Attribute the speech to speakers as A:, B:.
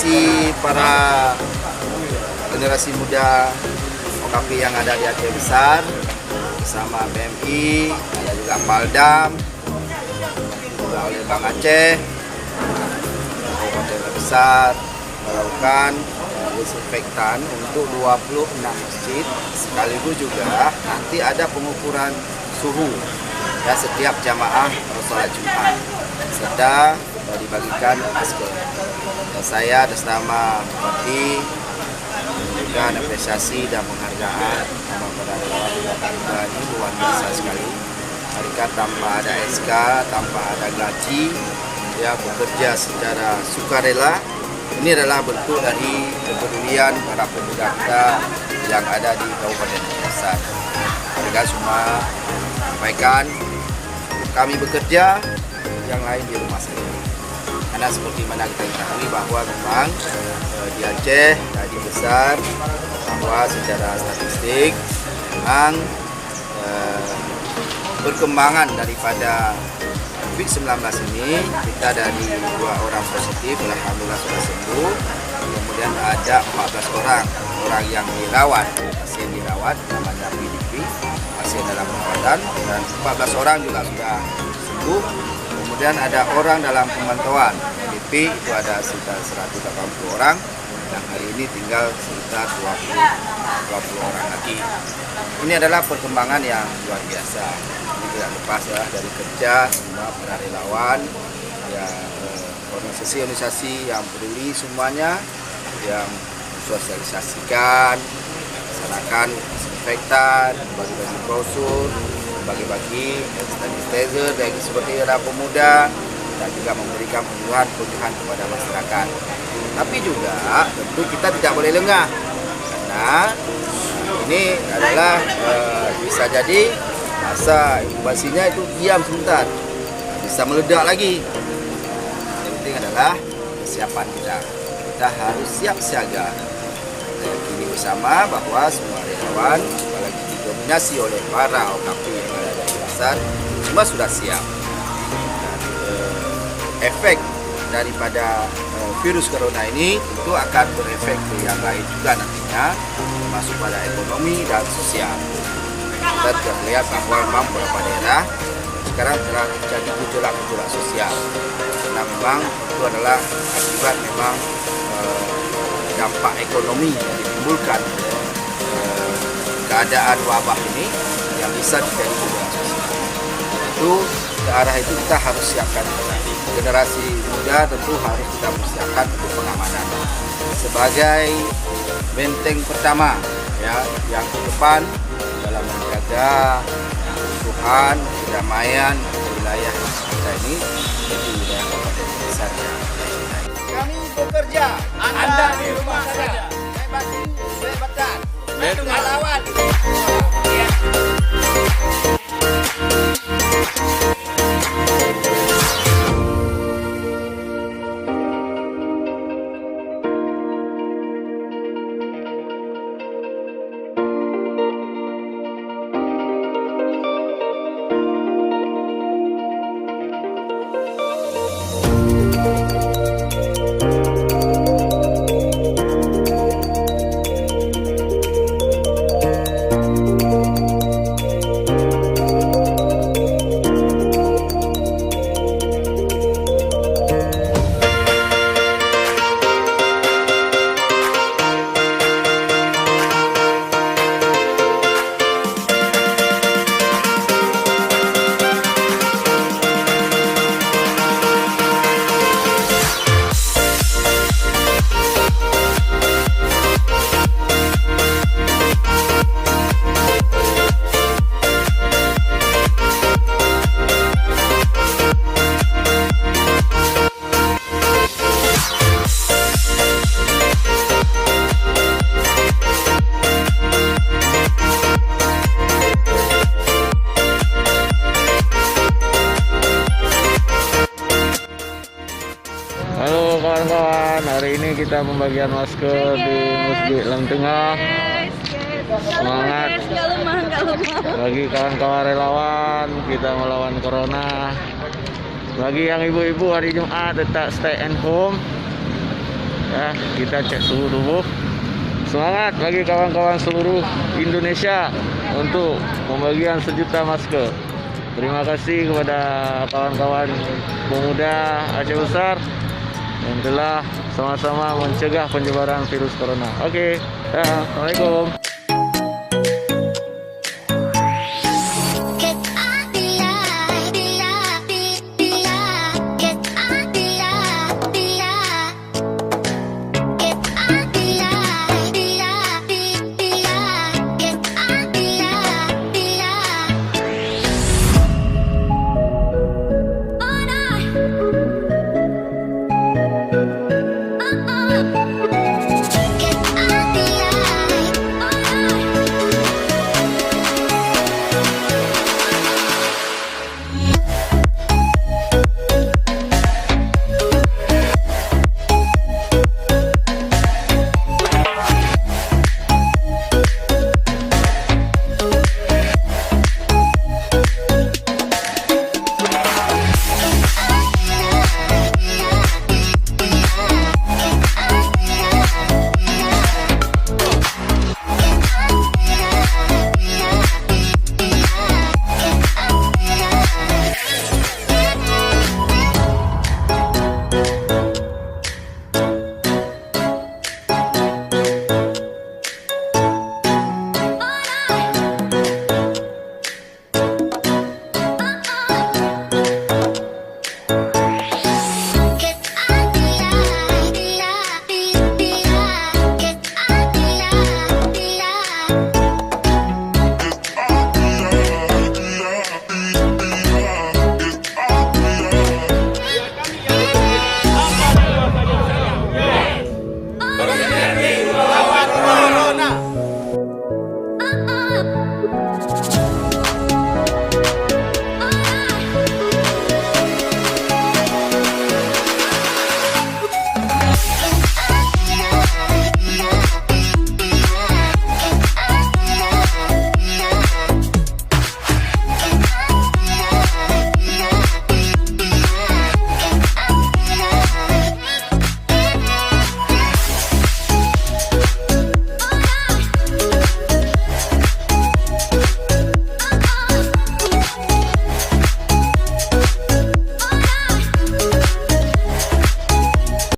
A: aspirasi para generasi muda OKP yang ada di Aceh Besar bersama BMI, ada juga Paldam, juga oleh Bank Aceh, Kabupaten Besar melakukan desinfektan untuk 26 masjid, sekaligus juga nanti ada pengukuran suhu ya setiap jamaah sholat Jumat, serta dibagikan masker. Dan saya atas nama Bupati memberikan apresiasi dan penghargaan kepada relawan ini luar biasa sekali. Mereka tanpa ada SK, tanpa ada gaji, ya bekerja secara sukarela. Ini adalah bentuk dari kepedulian para pemuda kita yang ada di Kabupaten Besar. Mereka semua sampaikan kami bekerja, yang lain di rumah saja. Karena seperti mana kita ketahui bahwa memang di Aceh tadi besar bahwa secara statistik memang perkembangan daripada COVID-19 ini kita dari 2 orang positif, alhamdulillah sudah sembuh. Kemudian ada 14 orang yang dirawat, pasien dirawat namanya PDP, pasien dalam perawatan, dan 14 orang juga sudah sembuh. Kemudian ada orang dalam pemantauan PDP itu ada sekitar 180 orang, dan hari ini tinggal sekitar 20 orang lagi. Ini adalah perkembangan yang luar biasa. Ini tidak lepas ya dari kerja semua para relawan, ya organisasi-organisasi yang peduli semuanya, yang sosialisasikan, melaksanakan disinfektan, bagi-bagi brosur, bagi-bagi sanitizer bagi seperti era pemuda, dan juga memberikan penyuluhan kepada masyarakat. Tapi juga tentu kita tidak boleh lengah, karena ini adalah bisa jadi masa inkubasinya itu diam sebentar, bisa meledak lagi. Yang penting adalah kesiapan kita. Kita harus siap siaga. Kita yakini bersama bahwa semua relawan, apalagi didominasi oleh para OKP yang ada di Besar, semua sudah siap. Dan efek daripada virus corona ini tentu akan berefek ke yang lain juga nantinya, termasuk pada ekonomi dan sosial. Kita sudah melihat bahwa memang beberapa daerah sekarang telah terjadi gejolak-gejolak sosial. Karena memang itu adalah akibat memang dampak ekonomi yang ditimbulkan keadaan wabah ini yang bisa terjadi gejolak sosial. Itu ke arah itu kita harus siapkan. Generasi muda tentu harus kita persiapkan untuk pengamanan sebagai benteng pertama ya yang ke depan dalam menjaga keutuhan, kedamaian wilayah kita ini di wilayah Kabupaten Besar. Kami bekerja, Anda di rumah saja. Sebatan, lawan.
B: Halo kawan-kawan, hari ini kita pembagian masker di Masjid Lam Tengah. Semangat bagi kawan-kawan relawan kita melawan corona. Bagi yang ibu-ibu hari Jumat tetap stay at home Ya, kita cek suhu tubuh. Semangat bagi kawan-kawan seluruh Indonesia untuk pembagian 1 juta masker. Terima kasih kepada kawan-kawan pemuda Aceh Besar yang telah sama-sama mencegah penyebaran virus corona. Oke, assalamualaikum.